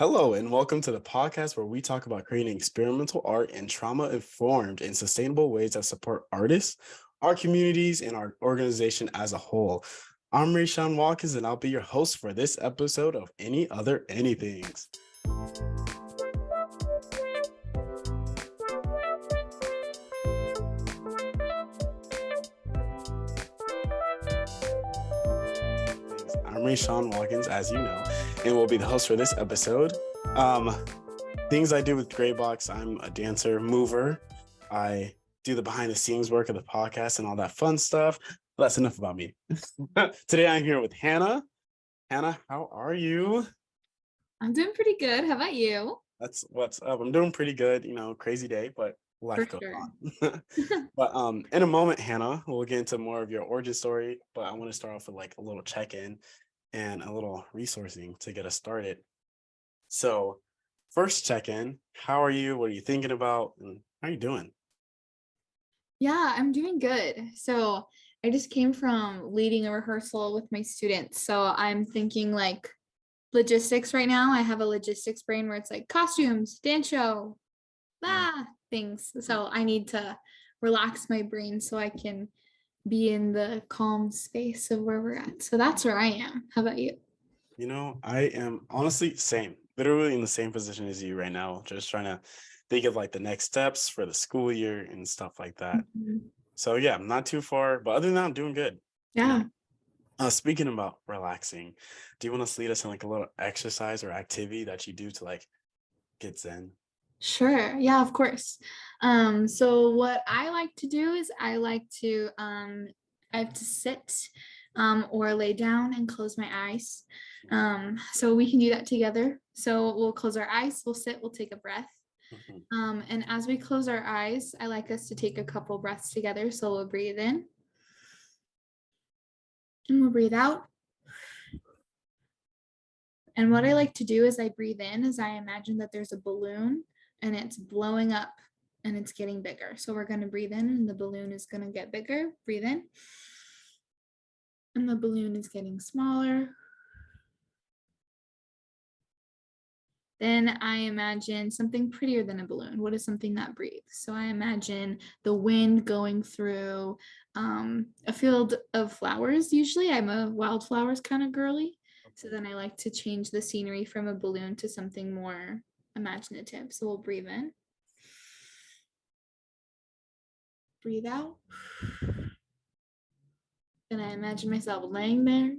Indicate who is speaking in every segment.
Speaker 1: Hello, and welcome to the podcast where we talk about creating experimental art in trauma-informed and sustainable ways that support artists, our communities, and our organization as a whole. I'm Rayshawn Watkins, and I'll be your host for this episode of Any Other Anythings. I'm Rayshawn Watkins, as you know, and will be the host for this episode. Things I do with Graybox: I'm a dancer, mover. I do the behind the scenes work of the podcast and all that fun stuff. That's enough about me. Today I'm here with Hannah. Hannah, how are you?
Speaker 2: I'm doing pretty good. How about you?
Speaker 1: That's what's up. I'm doing pretty good. Crazy day, but life goes on. But in a moment, Hannah, we'll get into more of your origin story. But I want to start off with like a little check-in and a little resourcing to get us started. So first check-in, how are you? What are you thinking about? And how are you doing?
Speaker 2: Yeah, I'm doing good. So I just came from leading a rehearsal with my students. So I'm thinking like logistics right now. I have a logistics brain where it's like costumes, dance show, things. So I need to relax my brain so I can be in the calm space of where we're at. So that's where I am. How about you?
Speaker 1: I am honestly literally in the same position as you right now, just trying to think of like the next steps for the school year and stuff like that.
Speaker 2: Mhm.
Speaker 1: So yeah, I'm not too far, but other than that, I'm doing good.
Speaker 2: Yeah.
Speaker 1: Speaking about relaxing, do you want to lead us in like a little exercise or activity that you do to like get zen?
Speaker 2: Sure. Yeah, of course. So what I like to do is I have to sit or lay down and close my eyes. So we can do that together. So we'll close our eyes, we'll sit, we'll take a breath.
Speaker 1: Mhm.
Speaker 2: And as we close our eyes, I like us to take a couple breaths together. So we'll breathe in and we'll breathe out. And what I like to do is I breathe in as I imagine that there's a balloon and it's blowing up and it's getting bigger. So we're going to breathe in and the balloon is going to get bigger. Breathe in. And the balloon is getting smaller. Then I imagine something prettier than a balloon. What is something that breathes? So I imagine the wind going through a field of flowers. Usually I'm a wildflowers kind of girly. So then I like to change the scenery from a balloon to something more imaginative. So we'll breathe in. Breathe out. Then I imagine myself laying there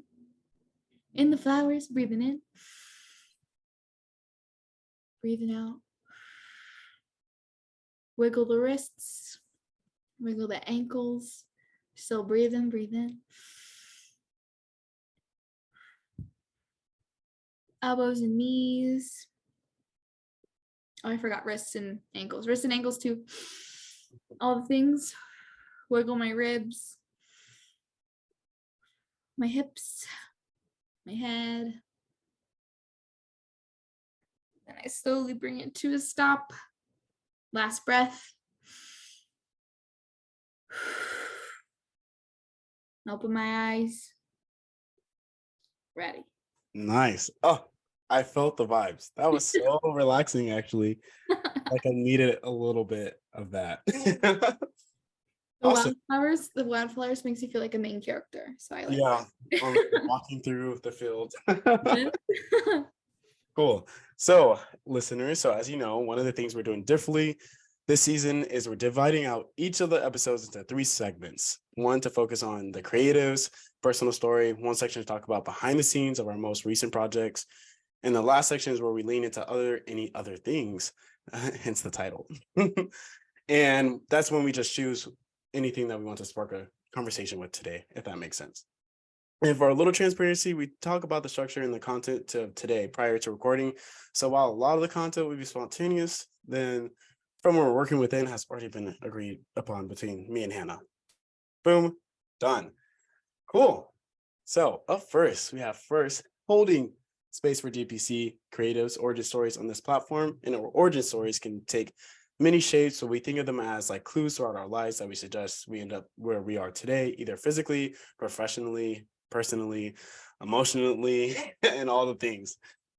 Speaker 2: in the flowers, breathing in. Breathing out. Wiggle the wrists. Wiggle the ankles. Still breathing, breathe in. Elbows and knees. Oh, I forgot wrists and ankles. Wrists and ankles too. All the things. Wiggle my ribs, my hips, my head. Then I slowly bring it to a stop. Last breath. Open my eyes. Ready.
Speaker 1: Nice. Oh, I felt the vibes. That was so relaxing, actually. Like I needed a little bit of that. Awesome.
Speaker 2: The wildflowers makes you feel like a main character. So I like
Speaker 1: Yeah,
Speaker 2: that.
Speaker 1: walking through the field.
Speaker 2: Yeah.
Speaker 1: Cool. So, listeners, as you know, one of the things we're doing differently this season is we're dividing out each of the episodes into 3 segments. One to focus on the creatives, personal story. One section to talk about behind the scenes of our most recent projects. And the last section is where we lean into any other things, hence the title. And that's when we just choose anything that we want to spark a conversation with today, if that makes sense. And for a little transparency, we talk about the structure and the content of today prior to recording. So while a lot of the content will be spontaneous, then from what we're working within has already been agreed upon between me and Hannah. Boom, done. Cool. So up first, we have holding space for GPC creatives origin stories on this platform. And our origin stories can take many shapes. So we think of them as like clues throughout our lives that we suggest we end up where we are today, either physically, professionally, personally, emotionally, and all the things.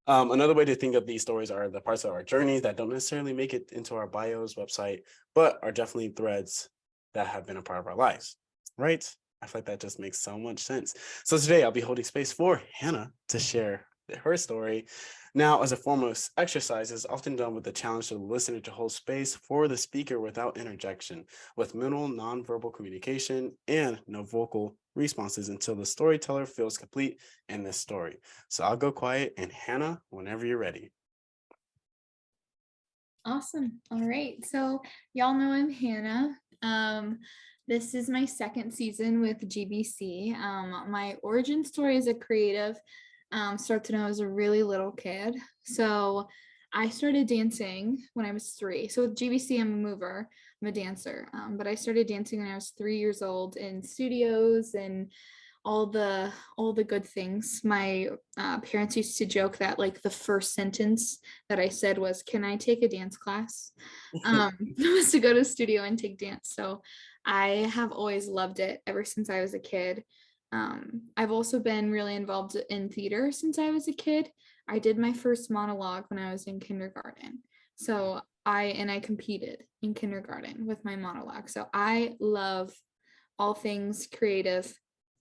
Speaker 1: Another way to think of these stories are the parts of our journeys that don't necessarily make it into our bios website, but are definitely threads that have been a part of our lives, right? I feel like that just makes so much sense. So today I'll be holding space for Hannah to share her story. Now, as a form of exercise, is often done with the challenge to the listener to hold space for the speaker without interjection, with minimal nonverbal communication and no vocal responses until the storyteller feels complete in this story. So I'll go quiet, and Hannah, whenever you're ready.
Speaker 2: Awesome. All right. So y'all know I'm Hannah. This is my second season with GBC. My origin story as a creative starts when I was a really little kid. So I started dancing when I was 3. So with GBC, I'm a mover, I'm a dancer. But I started dancing when I was 3 years old in studios and all the good things. My parents used to joke that like the first sentence that I said was, "Can I take a dance class?" Was to go to a studio and take dance. So I have always loved it ever since I was a kid. I've also been really involved in theater since I was a kid. I did my first monologue when I was in kindergarten. So I competed in kindergarten with my monologue. So I love all things creative.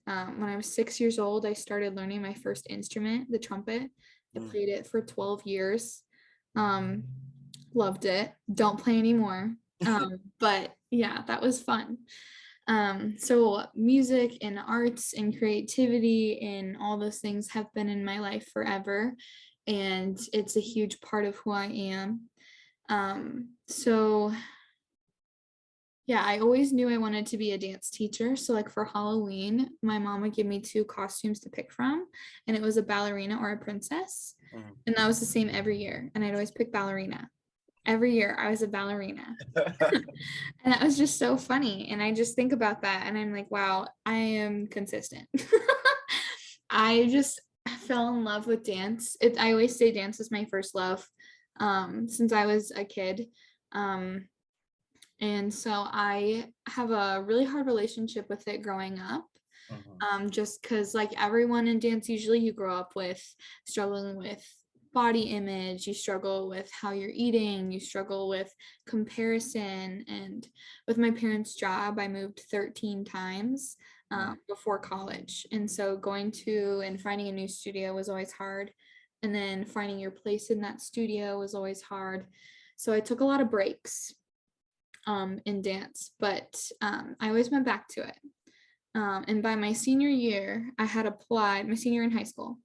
Speaker 2: When I was 6 years old, I started learning my first instrument, the trumpet. I played it for 12 years. Loved it. Don't play anymore. But yeah, that was fun. So music and arts and creativity and all those things have been in my life forever. And it's a huge part of who I am. So yeah, I always knew I wanted to be a dance teacher. So like for Halloween, my mom would give me 2 costumes to pick from, and it was a ballerina or a princess. And that was the same every year. And I'd always pick ballerina. Every year I was a ballerina. And that was just so funny. And I just think about that and I'm like, wow, I am consistent. I just fell in love with dance. I always say dance is my first love since I was a kid. And so I have a really hard relationship with it growing up. Just because like everyone in dance, usually you grow up with struggling with body image, you struggle with how you're eating, you struggle with comparison. And with my parents' job, I moved 13 times before college. And so going to and finding a new studio was always hard. And then finding your place in that studio was always hard. So I took a lot of breaks in dance, but I always went back to it. And by my senior year, I had applied, my senior in high school,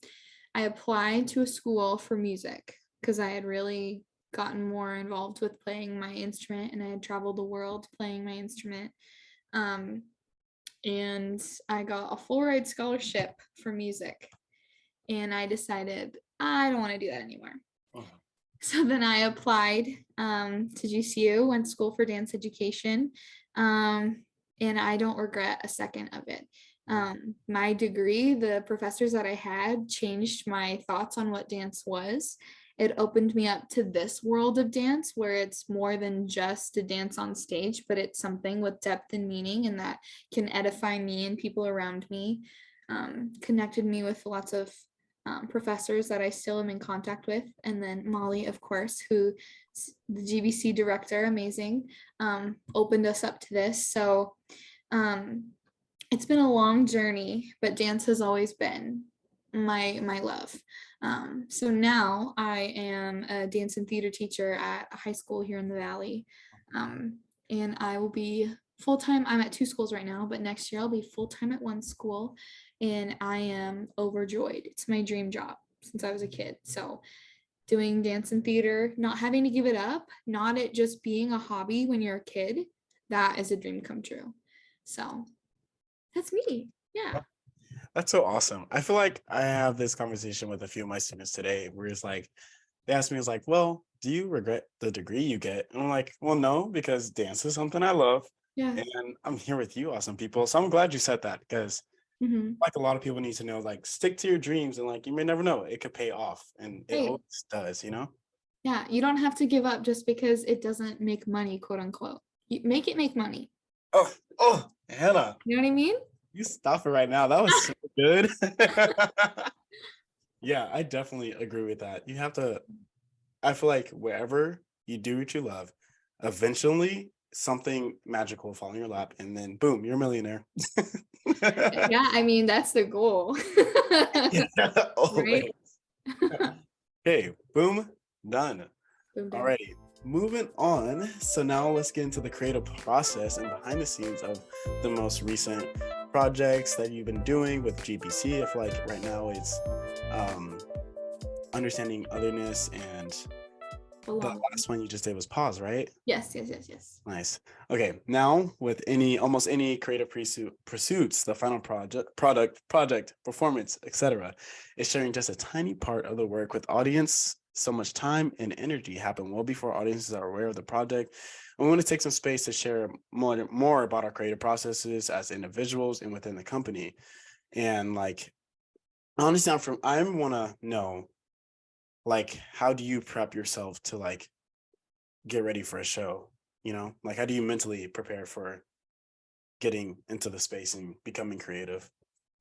Speaker 2: I applied to a school for music because I had really gotten more involved with playing my instrument and I had traveled the world playing my instrument. And I got a full ride scholarship for music. And I decided I don't want to do that anymore. So then I applied to GCU, went to school for dance education, and I don't regret a second of it. My degree, the professors that I had changed my thoughts on what dance was. It opened me up to this world of dance where it's more than just a dance on stage, but it's something with depth and meaning and that can edify me and people around me. Connected me with lots of professors that I still am in contact with. And then Molly, of course, who the GBC director, amazing, opened us up to this. So it's been a long journey, but dance has always been my love. So now I am a dance and theater teacher at a high school here in the Valley. And I will be full-time. I'm at 2 schools right now, but next year I'll be full-time at 1 school. And I am overjoyed. It's my dream job since I was a kid. So doing dance and theater, not having to give it up, not it just being a hobby when you're a kid, that is a dream come true. So that's me. Yeah.
Speaker 1: That's so awesome. I feel like I have this conversation with a few of my students today where it's like, they asked me, it's like, well, do you regret the degree you get? And I'm like, well, no, because dance is something I love.
Speaker 2: Yeah.
Speaker 1: And I'm here with you, awesome people. So I'm glad you said that because like a lot of people need to know, like, stick to your dreams and like you may never know, it could pay off. And it always does, you know?
Speaker 2: Yeah, you don't have to give up just because it doesn't make money, quote unquote. You make it make money.
Speaker 1: Oh, Hannah.
Speaker 2: You know what I mean?
Speaker 1: You stop it right now. That was so good. Yeah, I definitely agree with that. You have to, I feel like wherever you do what you love, eventually something magical will fall in your lap and then boom, you're a millionaire.
Speaker 2: Yeah, I mean, that's the goal.
Speaker 1: Yeah,
Speaker 2: Right?
Speaker 1: always. Okay, boom, done.
Speaker 2: Boom, done.
Speaker 1: Alrighty, moving on. So now let's get into the creative process and behind the scenes of the most recent projects that you've been doing with GPC. I feel like right now it's um, understanding otherness, and the
Speaker 2: Belong.
Speaker 1: last one you just did was pause, right?
Speaker 2: Yes, yes, yes, yes.
Speaker 1: Nice. Okay, now with almost any creative pursuits, the final project, performance, etc., is sharing just a tiny part of the work with audience. So much time and energy happen well before audiences are aware of the project. And we want to take some space to share more about our creative processes as individuals and within the company. And like, honestly, I want to know, like, how do you prep yourself to like get ready for a show? Like, how do you mentally prepare for getting into the space and becoming creative?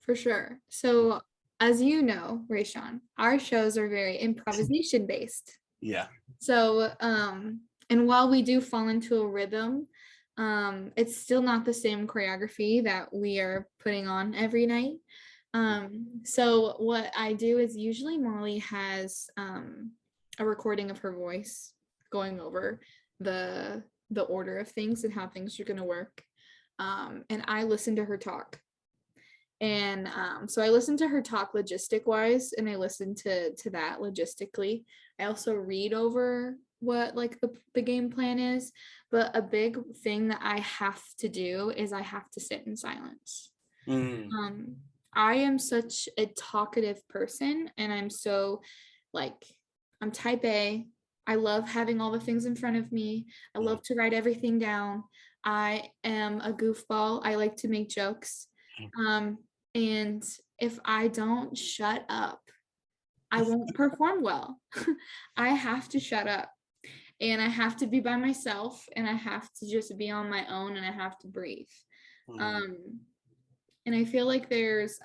Speaker 2: For sure. So, as you know, Rayshawn, our shows are very improvisation based.
Speaker 1: Yeah.
Speaker 2: So, and while we do fall into a rhythm, it's still not the same choreography that we are putting on every night. So what I do is usually Molly has a recording of her voice going over the order of things and how things are going to work. And I listen to her talk. And so I listen to her talk logistic wise, and I listen to that logistically. I also read over what like the game plan is, but a big thing that I have to do is I have to sit in silence.
Speaker 1: Mm,
Speaker 2: um I am such a talkative person, and I'm so like, I'm type A. I love having all the things in front of me. I
Speaker 1: mm,
Speaker 2: love to write everything down. I am a goofball. I like to make jokes. um and if I don't shut up, I won't perform well. I have to shut up, and I have to be by myself, and I have to just be on my own, and I have to breathe.
Speaker 1: mm,
Speaker 2: um and I feel like there's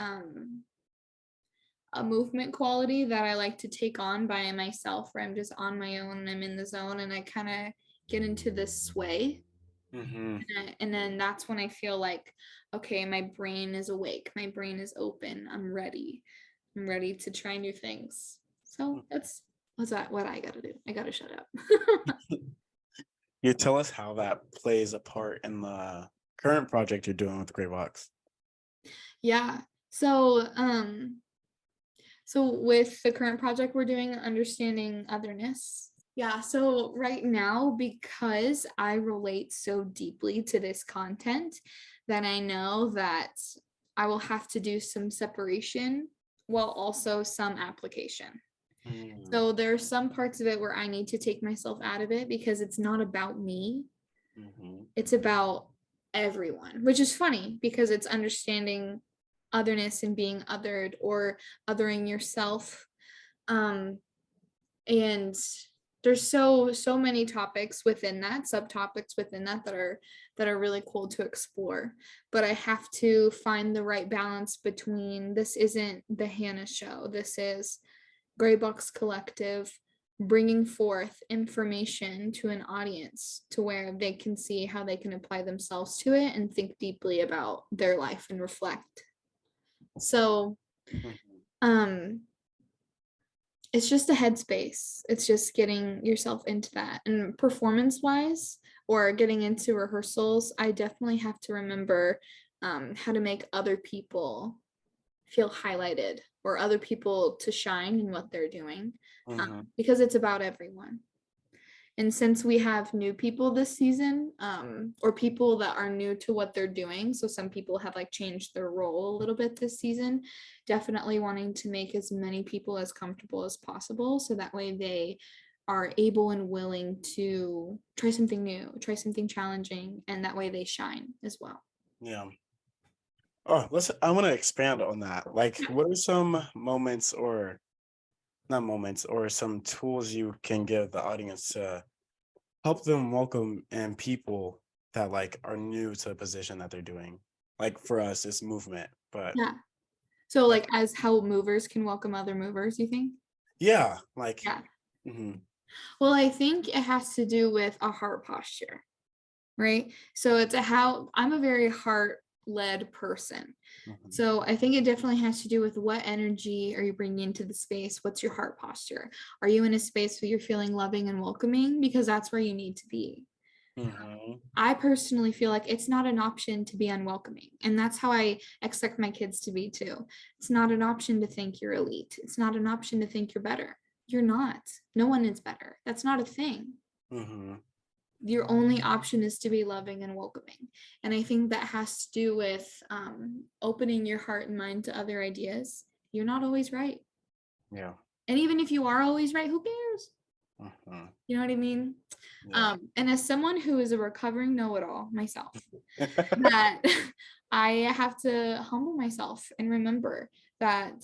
Speaker 2: a movement quality that I like to take on by myself, where I'm just on my own and I'm in the zone, and I kind of get into this sway.
Speaker 1: mhm.
Speaker 2: And then that's when I feel like, okay, my brain is awake, my brain is open, I'm ready to try new things. So that's what's that what I gotta do. I gotta shut up.
Speaker 1: You tell us how that plays a part in the current project you're doing with Gray Box.
Speaker 2: Yeah. So so with the current project we're doing, understanding otherness. Yeah, so right now, because I relate so deeply to this content, that I know that I will have to do some separation while also some application.
Speaker 1: Mm,
Speaker 2: So there are some parts of it where I need to take myself out of it because it's not about me,
Speaker 1: mhm,
Speaker 2: it's about everyone, which is funny because it's understanding otherness and being othered or othering yourself. Um, and there's so many topics within that, subtopics within that, that are really cool to explore, but I have to find the right balance between, this isn't the Hannah show, this is Gray Box Collective bringing forth information to an audience to where they can see how they can apply themselves to it and think deeply about their life and reflect. So
Speaker 1: mhm.
Speaker 2: um it's just a headspace. It's just getting yourself into that. And performance wise, or getting into rehearsals, I definitely have to remember how to make other people feel highlighted, or other people to shine in what they're doing,
Speaker 1: Mhm.
Speaker 2: because it's about everyone. And since we have new people this season, or people that are new to what they're doing, so some people have like changed their role a little bit this season, definitely wanting to make as many people as comfortable as possible. So that way they are able and willing to try something new, try something challenging, and that way they shine as well.
Speaker 1: Yeah. Oh, I want to expand on that. Like, what are some moments or not moments or some tools you can give the audience to help them welcome in people that like are new to the position that they're doing? Like for us, it's movement, but
Speaker 2: Yeah. So like as how movers can welcome other movers, you think?
Speaker 1: Yeah, like
Speaker 2: Yeah.
Speaker 1: mhm,
Speaker 2: Well, I think it has to do with a heart posture, right? So it's a how I'm a very heart-led person.
Speaker 1: mhm,
Speaker 2: So I think it definitely has to do with what energy are you bringing into the space? What's your heart posture? Are you in a space where you're feeling loving and welcoming? Because that's where you need to be.
Speaker 1: mhm,
Speaker 2: I personally feel like it's not an option to be unwelcoming. And that's how I expect my kids to be too. It's not an option to think you're elite. It's not an option to think you're better. You're not. No one is better. That's not a thing.
Speaker 1: mhm.
Speaker 2: Your only option is to be loving and welcoming. And I think that has to do with opening your heart and mind to other ideas. You're not always right.
Speaker 1: Yeah.
Speaker 2: And even if you are always right, who cares?
Speaker 1: Mhm.
Speaker 2: You know what I mean?
Speaker 1: Yeah.
Speaker 2: And as someone who is a recovering know-it-all myself, that I have to humble myself and remember that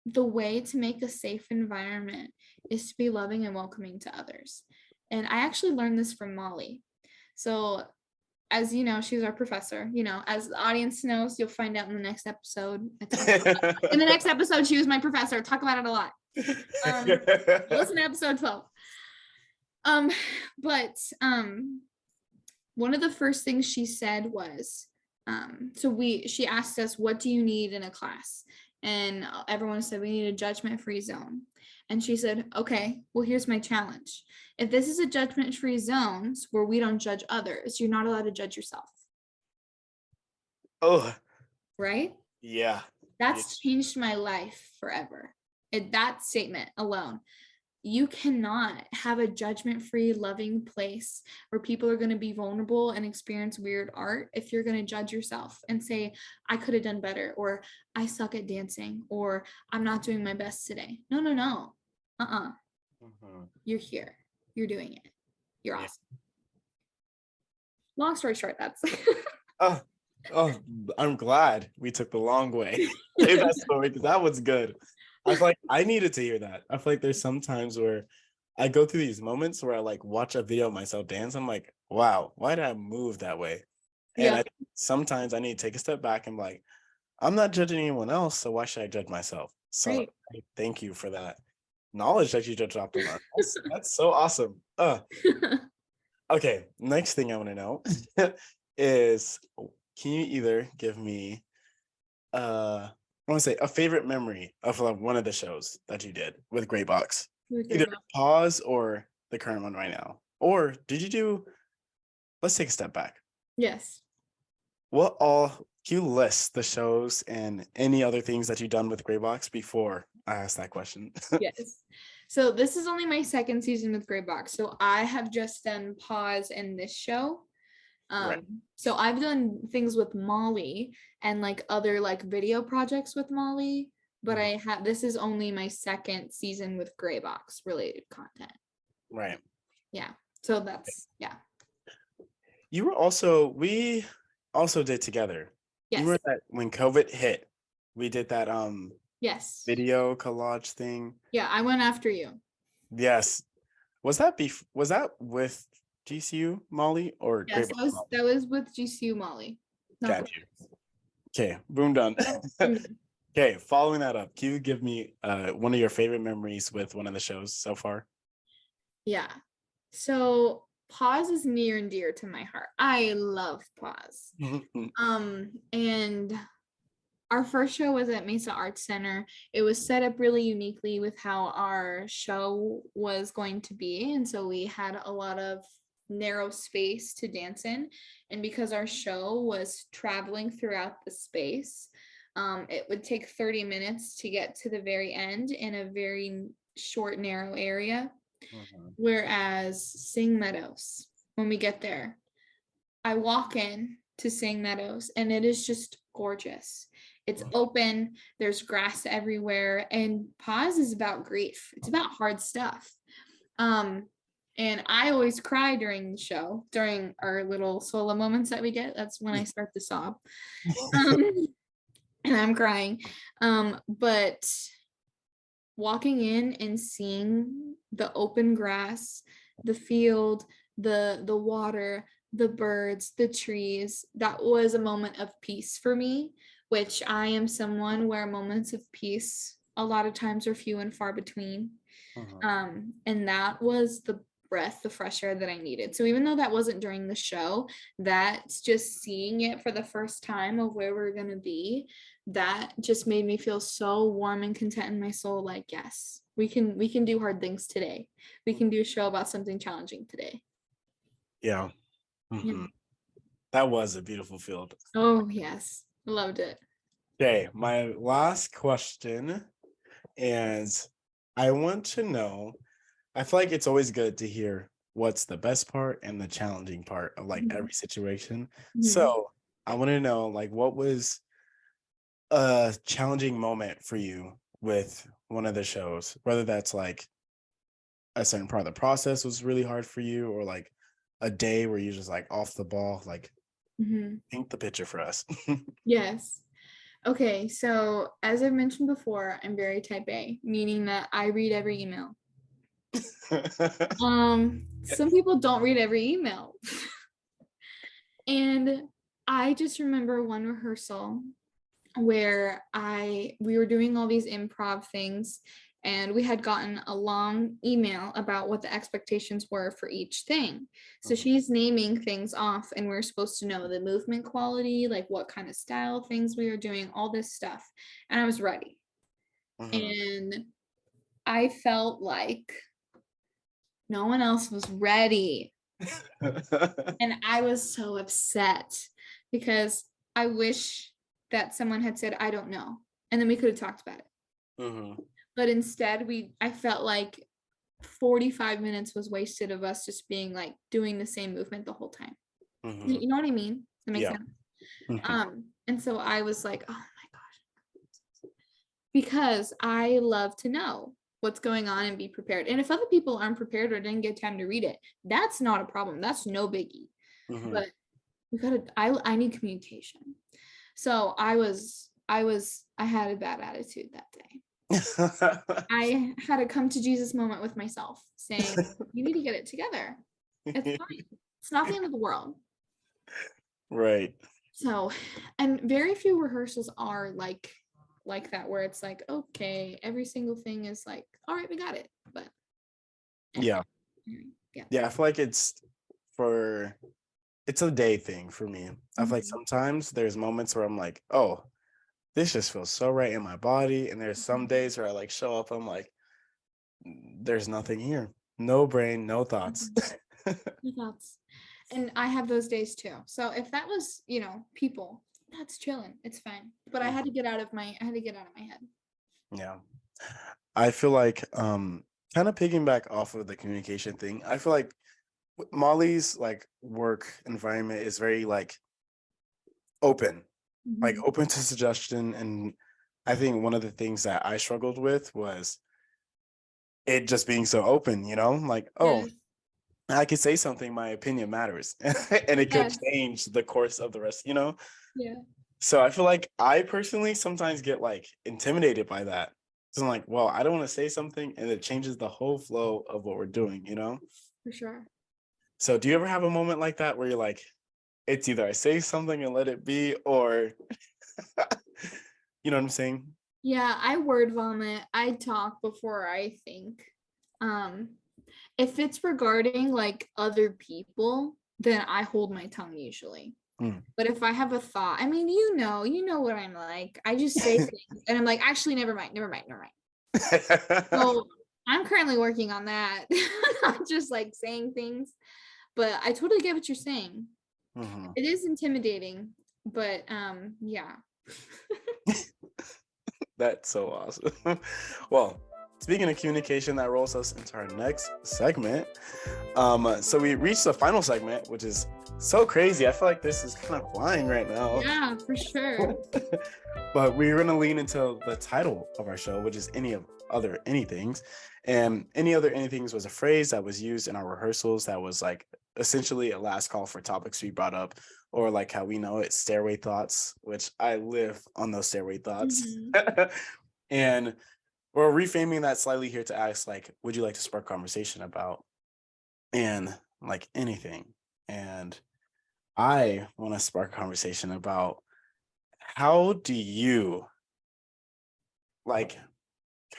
Speaker 2: the way to make a safe environment is to be loving and welcoming to others. And I actually learned this from Molly. So, as you know, she's our professor. You know, as the audience knows, you'll find out in the next episode. In the next episode, she was my professor. Talk about it a lot. Listen to episode 12. But one of the first things she said was, she asked us, what do you need in a class? And everyone said, we need a judgment-free zone. And she said, okay, well, here's my challenge. If this is a judgment-free zone where we don't judge others, you're not allowed to judge yourself,
Speaker 1: Oh,
Speaker 2: right?
Speaker 1: yeah.
Speaker 2: That's changed my life forever. That statement alone. You cannot have a judgment-free, loving place where people are going to be vulnerable and experience weird art if you're going to judge yourself and say, I could have done better, or I suck at dancing, or I'm not doing my best today. No, no, no.
Speaker 1: Mhm.
Speaker 2: You're here. You're doing it. You're
Speaker 1: Yeah.
Speaker 2: awesome. Long story short, that's
Speaker 1: Oh, oh, I'm glad we took the long way. Say that story because that was good. I feel like I needed to hear that. I feel like there's some times where I go through these moments where I like watch a video of myself dance. I'm like, wow, why did I move that way? And
Speaker 2: yeah,
Speaker 1: I sometimes I need to take a step back and be like, I'm not judging anyone else, so why should I judge myself? So
Speaker 2: right.
Speaker 1: thank you for that knowledge that you just dropped on us. That's so awesome. Okay, next thing I want to know is can you either give me I want to say a favorite memory of like one of the shows that you did with Gray Box? Either pause or the current one right now. Or did you do let's take a step back.
Speaker 2: Yes.
Speaker 1: What all can you list the shows and any other things that you've done with Gray Box before I ask that question?
Speaker 2: Yes. So this is only my second season with Gray Box. So I have just done pause in this show.
Speaker 1: Right.
Speaker 2: So I've done things with Molly and like other like video projects with Molly, but
Speaker 1: Mhm.
Speaker 2: I have this is only my second season with Gray Box related content.
Speaker 1: Right.
Speaker 2: Yeah. So that's yeah.
Speaker 1: You were we also did together. You
Speaker 2: Yes.
Speaker 1: were that when COVID hit, we did that
Speaker 2: Yes.
Speaker 1: video collage thing.
Speaker 2: Yeah, I went after you.
Speaker 1: Yes. Was that with GCU Molly or
Speaker 2: Yes,
Speaker 1: Great Box Molly?
Speaker 2: that was with GCU Molly. Not
Speaker 1: Got you. Okay, boom done.
Speaker 2: the
Speaker 1: Okay, following that up, can you give me one of your favorite memories with one of the shows so far?
Speaker 2: Yeah. So pause is near and dear to my heart. I love pause. And our first show was at Mesa Arts Center. It was set up really uniquely with how our show was going to be. And so we had a lot of narrow space to dance in. And because our show was traveling throughout the space, it would take 30 minutes to get to the very end in a very short, narrow area.
Speaker 1: Mhm.
Speaker 2: Whereas Sing Meadows, when we get there, I walk in to Sing Meadows and it is just gorgeous. It's open, there's grass everywhere, and pause is about grief. It's about hard stuff. And I always cry during the show, during our little solo moments that we get. That's when I start to sob. And I'm crying. But walking in and seeing the open grass, the field, the water, the birds, the trees, that was a moment of peace for me, which I am someone where moments of peace a lot of times are few and far between. And that was the breath of fresh air that I needed. So even though that wasn't during the show, that's just seeing it for the first time of where we're going to be, that just made me feel so warm and content in my soul. Like, yes, we can do hard things today. We can do a show about something challenging today.
Speaker 1: Yeah. That was a beautiful field.
Speaker 2: Oh yes, loved it.
Speaker 1: Okay, my last question, and I want to know, I feel like it's always good to hear what's the best part and the challenging part of like every situation. So I want to know, like, what was a challenging moment for you with one of the shows, whether that's like a certain part of the process was really hard for you, or like a day where you're just like off the ball. Like, paint the picture for us.
Speaker 2: Yes. Okay, so as I've mentioned before, I'm very type A, meaning that I read every email. Some people don't read every email. And I just remember one rehearsal where we were doing all these improv things, and we had gotten a long email about what the expectations were for each thing. So she's naming things off, and we're supposed to know the movement quality, like what kind of style things we were doing, all this stuff. And I was ready. And I felt like no one else was ready. And I was so upset because I wish that someone had said, I don't know. And then we could have talked about it. But instead, I felt like 45 minutes was wasted of us just being like doing the same movement the whole time. You know what I mean? Does that make sense? And so I was like, oh my gosh, because I love to know what's going on and be prepared. And if other people aren't prepared or didn't get time to read it, that's not a problem. That's no biggie. But I need communication. So I had a bad attitude that day. I had a come to Jesus moment with myself saying, you need to get it together. It's fine. It's not the end of the world.
Speaker 1: Right.
Speaker 2: So, and very few rehearsals are like that, where it's like, okay, every single thing is like, all right, we got it. But
Speaker 1: yeah, I feel like it's a day thing for me. I feel like sometimes there's moments where I'm like, oh, this just feels so right in my body, and there's some days where I like show up, I'm like, there's nothing here, no brain, no thoughts.
Speaker 2: No thoughts. And I have those days too. So if that was, people, that's chilling. It's fine. But I had to get out of my head.
Speaker 1: Yeah. I feel like kind of piggyback off of the communication thing. I feel like Molly's like work environment is very like open, like open to suggestion. And I think one of the things that I struggled with was it just being so open, like, oh, I could say something, my opinion matters, and it could change the course of the rest,
Speaker 2: Yeah.
Speaker 1: So I feel like I personally sometimes get like intimidated by that. So I'm like, well, I don't want to say something and it changes the whole flow of what we're doing,
Speaker 2: For sure.
Speaker 1: So do you ever have a moment like that where you're like, it's either I say something and let it be, or you know what I'm saying?
Speaker 2: Yeah, I word vomit. I talk before I think. If it's regarding like other people, then I hold my tongue usually. But if I have a thought, I mean, you know what I'm like. I just say things and I'm like, actually, never mind. So I'm currently working on that. Not just like saying things, but I totally get what you're saying. It is intimidating, but yeah.
Speaker 1: That's so awesome. Well, speaking of communication, that rolls us into our next segment. So we reached the final segment, which is so crazy. I feel like this is kind of flying right now.
Speaker 2: Yeah, for sure.
Speaker 1: But we're going to lean into the title of our show, which is Any Other Anythings. And Any Other Anythings was a phrase that was used in our rehearsals that was like essentially a last call for topics we brought up, or like how we know it, stairway thoughts, which I live on those stairway thoughts. And we're reframing that slightly here to ask, like, would you like to spark conversation about, and like anything? And I want to spark a conversation about how do you like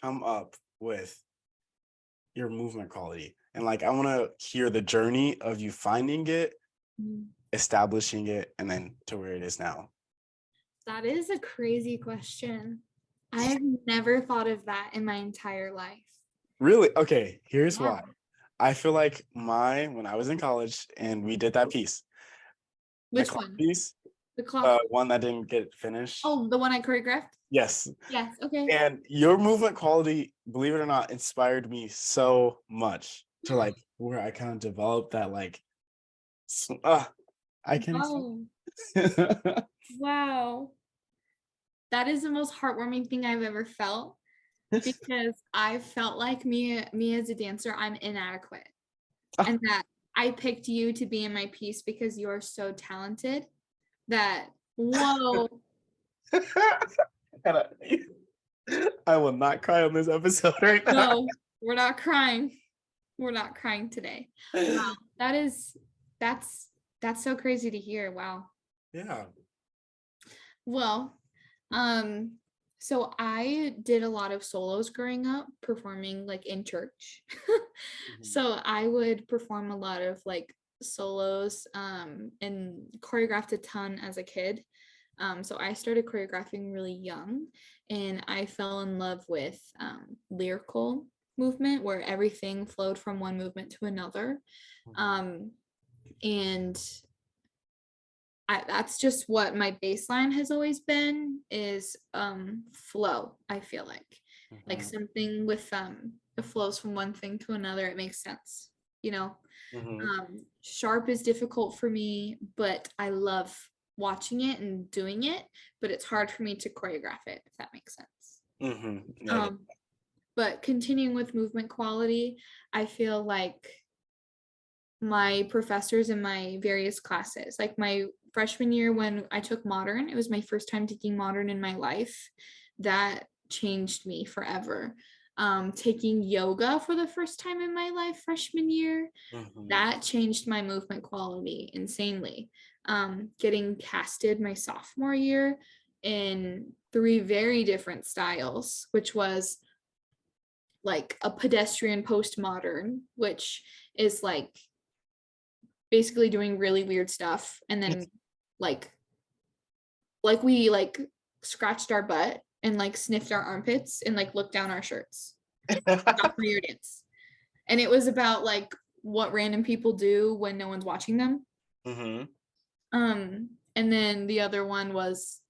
Speaker 1: come up with your movement quality? And like I want to hear the journey of you finding it,
Speaker 2: Mm.
Speaker 1: establishing it, and then to where it is now.
Speaker 2: That is a crazy question. I have never thought of that in my entire life.
Speaker 1: Really? Okay, here's
Speaker 2: Yeah.
Speaker 1: why. I feel like when I was in college and we did that piece, the
Speaker 2: Which
Speaker 1: clock
Speaker 2: one?
Speaker 1: piece,
Speaker 2: The clock.
Speaker 1: one that didn't get finished.
Speaker 2: Oh, the one I choreographed?
Speaker 1: Yes.
Speaker 2: Yes. Okay.
Speaker 1: And your movement quality, believe it or not, inspired me so much to like where I kind of developed that like, I can
Speaker 2: Oh,
Speaker 1: explain.
Speaker 2: wow. That is the most heartwarming thing I've ever felt because I felt like me as a dancer, I'm inadequate. And that I picked you to be in my piece because you're so talented that whoa.
Speaker 1: Hannah, I will not cry on this episode right now.
Speaker 2: No, we're not crying. We're not crying today. Wow. That's so crazy to hear. Wow.
Speaker 1: Yeah.
Speaker 2: Well, um, so I did a lot of solos growing up, performing like in church.
Speaker 1: Mhm.
Speaker 2: So I would perform a lot of like solos, and choreographed a ton as a kid. So I started choreographing really young, and I fell in love with lyrical movement where everything flowed from one movement to another. Um, and that's just what my baseline has always been is flow. I feel like
Speaker 1: Mhm.
Speaker 2: something with it flows from one thing to another. It makes sense, you know.
Speaker 1: Mhm.
Speaker 2: Sharp is difficult for me, but I love watching it and doing it, but it's hard for me to choreograph it, if that makes sense.
Speaker 1: Mhm. Yeah, yeah.
Speaker 2: Um, but continuing with movement quality, I feel like my professors in my various classes, like my freshman year when I took modern, it was my first time taking modern in my life. That changed me forever. Taking yoga for the first time in my life freshman year,
Speaker 1: Mhm.
Speaker 2: that changed my movement quality insanely. Getting casted my sophomore year in 3 very different styles, which was like a pedestrian postmodern, which is like basically doing really weird stuff, and then like we like scratched our butt and like sniffed our armpits and like looked down our shirts. Sophomore year dance. And it was about like what random people do when no one's watching them.
Speaker 1: Mhm.
Speaker 2: And then the other one was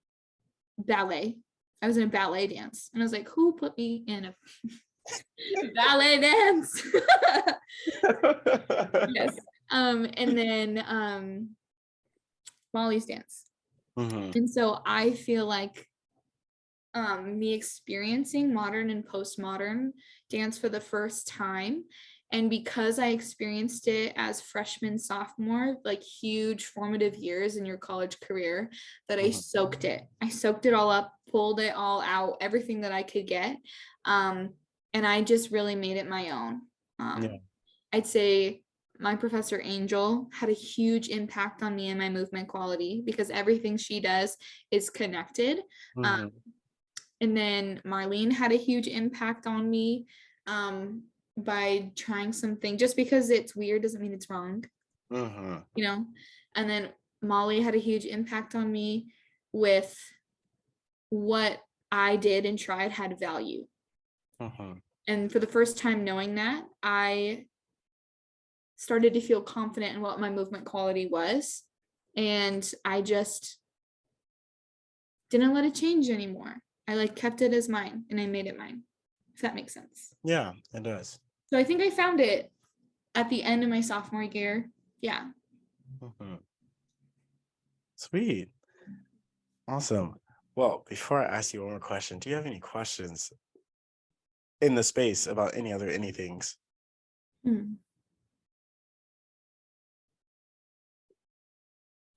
Speaker 2: ballet. I was in a ballet dance, and I was like, who put me in a ballet dance? Yes. And then Molly's dance.
Speaker 1: Mhm.
Speaker 2: And so I feel like me experiencing modern and postmodern dance for the first time, and because I experienced it as freshman, sophomore, like huge formative years in your college career, that I
Speaker 1: Mhm.
Speaker 2: soaked it. I soaked it all up, pulled it all out, everything that I could get. And I just really made it my own.
Speaker 1: Yeah.
Speaker 2: I'd say my professor Angel had a huge impact on me and my movement quality because everything she does is connected. Um,
Speaker 1: Mhm.
Speaker 2: and then Marlene had a huge impact on me, by trying something. Just because it's weird doesn't mean it's wrong,
Speaker 1: Mhm.
Speaker 2: you know? And then Molly had a huge impact on me with what I did and tried had value.
Speaker 1: Mhm.
Speaker 2: And for the first time knowing that, I started to feel confident in what my movement quality was. And I just didn't let it change anymore. I like kept it as mine and I made it mine, if that makes sense.
Speaker 1: Yeah, it does.
Speaker 2: So I think I found it at the end of my sophomore year. Yeah.
Speaker 1: Mhm. Sweet. Awesome. Well, before I ask you one more question, do you have any questions in the space about any other anythings?
Speaker 2: Hmm.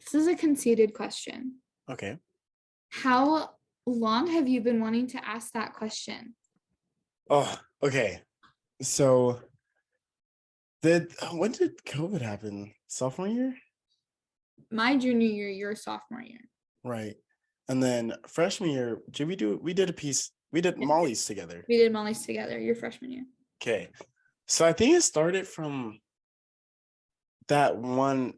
Speaker 2: This is a conceited question.
Speaker 1: Okay.
Speaker 2: How long have you been wanting to ask that question?
Speaker 1: Oh, okay. So did when did COVID happen? Sophomore year?
Speaker 2: My junior year, your sophomore year.
Speaker 1: Right. And then freshman year, we did a piece, we did
Speaker 2: Yeah.
Speaker 1: Molly's together.
Speaker 2: We did Molly's together your freshman year.
Speaker 1: Okay. So I think it started from that one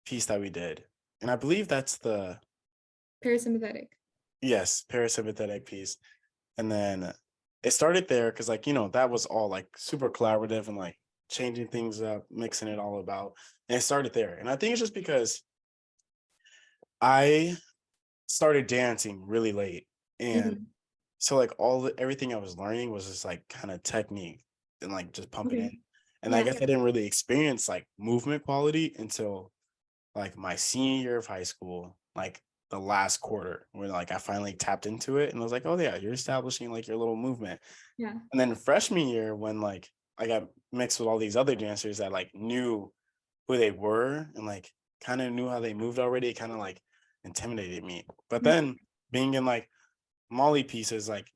Speaker 1: piece that we did. And I believe that's the,
Speaker 2: Parasympathetic.
Speaker 1: yes, parasympathetic piece. And then it started there because, like, that was all like super collaborative and like changing things up, mixing it all about. And it started there. And I think it's just because I started dancing really late. And
Speaker 2: Mhm.
Speaker 1: so like everything I was learning was just like kind of technique and like just pumping
Speaker 2: Okay.
Speaker 1: in. And I
Speaker 2: Yeah.
Speaker 1: guess I didn't really experience like movement quality until like my senior year of high school, like the last quarter, where like I finally tapped into it and I was like, oh yeah, you're establishing like your little movement.
Speaker 2: Yeah.
Speaker 1: And then freshman year, when like I got mixed with all these other dancers that like knew who they were and like kind of knew how they moved already, it kind of like intimidated me. But
Speaker 2: Yeah.
Speaker 1: then being in like Molly pieces, like,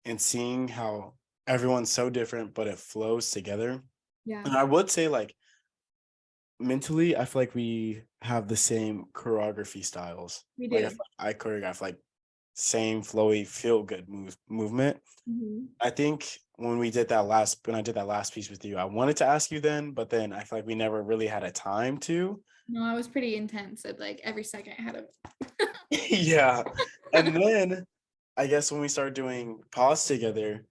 Speaker 1: and seeing how everyone's so different, but it flows together.
Speaker 2: Yeah.
Speaker 1: And I would say like mentally, I feel like we have the same choreography styles.
Speaker 2: We
Speaker 1: Like
Speaker 2: do.
Speaker 1: I choreograph like same flowy, feel good movement.
Speaker 2: Mhm.
Speaker 1: I think when I did that last piece with you, I wanted to ask you then, but then I feel like we never really had a time to.
Speaker 2: No, I was pretty intense. At like every second I had a
Speaker 1: Yeah. And then I guess when we started doing pause together,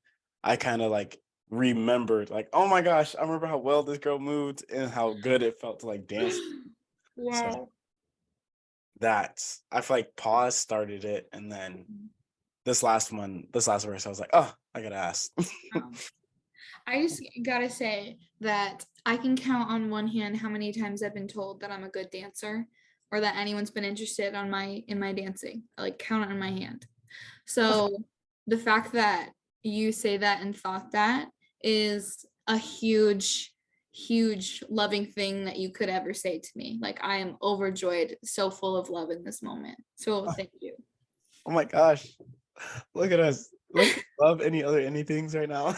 Speaker 1: I kind of like remembered like, oh my gosh, I remember how well this girl moved and how good it felt to like dance. So
Speaker 2: wow.
Speaker 1: I feel like pause started it, and then
Speaker 2: Mhm.
Speaker 1: this last verse, I was like, oh, I gotta ask.
Speaker 2: Wow. I just gotta say that I can count on one hand how many times I've been told that I'm a good dancer or that anyone's been interested in my dancing. I like count it on my hand. So the fact that you say that and thought that is a huge, huge loving thing that you could ever say to me. Like I am overjoyed, so full of love in this moment. So thank you.
Speaker 1: Oh my gosh, look at us. Let's love anythings right now.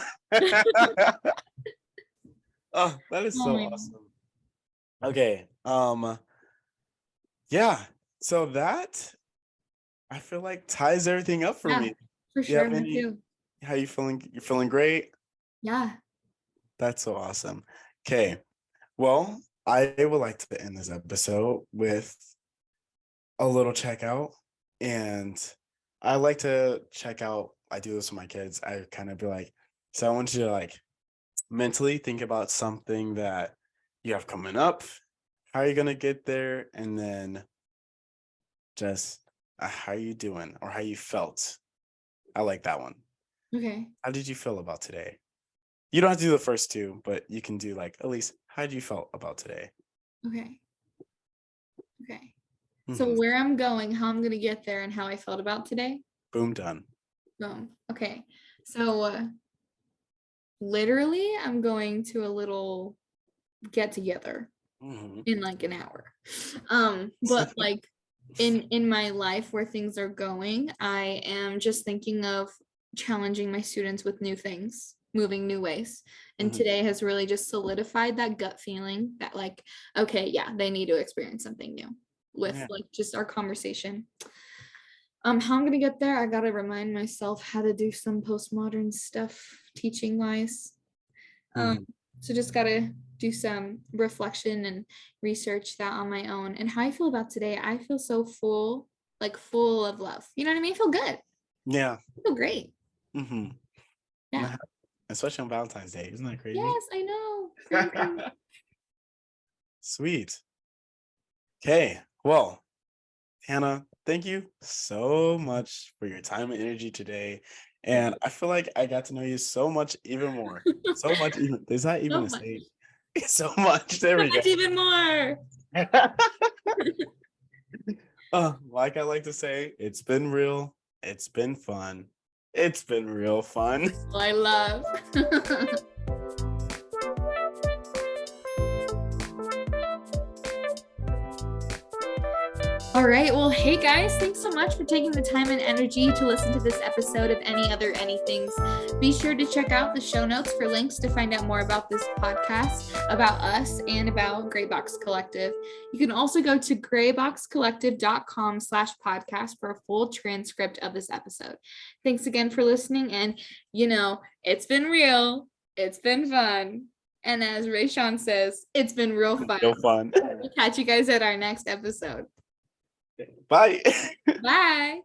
Speaker 1: Oh, that is
Speaker 2: Oh
Speaker 1: so
Speaker 2: my God.
Speaker 1: awesome. Okay. Yeah. So that I feel like ties everything up for
Speaker 2: Yeah,
Speaker 1: me.
Speaker 2: for
Speaker 1: You
Speaker 2: sure.
Speaker 1: have
Speaker 2: Me too.
Speaker 1: how you feeling? You're feeling great?
Speaker 2: Yeah.
Speaker 1: That's so awesome. Okay. Well, I would like to end this episode with a little checkout. And I like to check out, I do this with my kids. I kind of be like, so I want you to like mentally think about something that you have coming up. How are you going to get there? And then just how you doing or how you felt. I like that one.
Speaker 2: Okay.
Speaker 1: How did you feel about today? You don't have to do the first two, but you can do like at least how did you felt about today?
Speaker 2: Okay. Okay. So
Speaker 1: Mhm.
Speaker 2: where I'm going, how I'm gonna get there, and how I felt about today.
Speaker 1: Boom, done.
Speaker 2: Boom. Okay. So literally, I'm going to a little get together
Speaker 1: Mhm.
Speaker 2: in like an hour. But like in my life where things are going, I am just thinking of challenging my students with new things, moving new ways. And
Speaker 1: Mhm.
Speaker 2: today has really just solidified that gut feeling that like, okay, yeah, they need to experience something new with
Speaker 1: Yeah.
Speaker 2: like just our conversation. How I'm gonna get there, I gotta remind myself how to do some postmodern stuff teaching wise. Um,
Speaker 1: Mhm.
Speaker 2: so just gotta do some reflection and research that on my own. And how I feel about today, I feel so full, like full of love. You know what I mean? I feel good.
Speaker 1: Yeah.
Speaker 2: I feel great.
Speaker 1: Mhm.
Speaker 2: Yeah.
Speaker 1: Especially on Valentine's Day. Isn't that crazy?
Speaker 2: Yes, I know. Crazy.
Speaker 1: Sweet. Okay. Well, Hannah, thank you so much for your time and energy today. And I feel like I got to know you so much even more. So much even. There's not even
Speaker 2: So
Speaker 1: a
Speaker 2: much.
Speaker 1: state. So much. There
Speaker 2: So
Speaker 1: we go.
Speaker 2: much even more.
Speaker 1: Like I like to say, it's been real. It's been fun. It's been real fun.
Speaker 2: I love. All right. Well, hey guys, thanks so much for taking the time and energy to listen to this episode of Any Other Anythings. Be sure to check out the show notes for links to find out more about this podcast, about us, and about Gray Box Collective. You can also go to grayboxcollective.com/podcast for a full transcript of this episode. Thanks again for listening. And, it's been real. It's been fun. And as Rayshawn says, it's been real fun.
Speaker 1: No fun.
Speaker 2: We'll catch you guys at our next episode.
Speaker 1: Bye.
Speaker 2: Bye.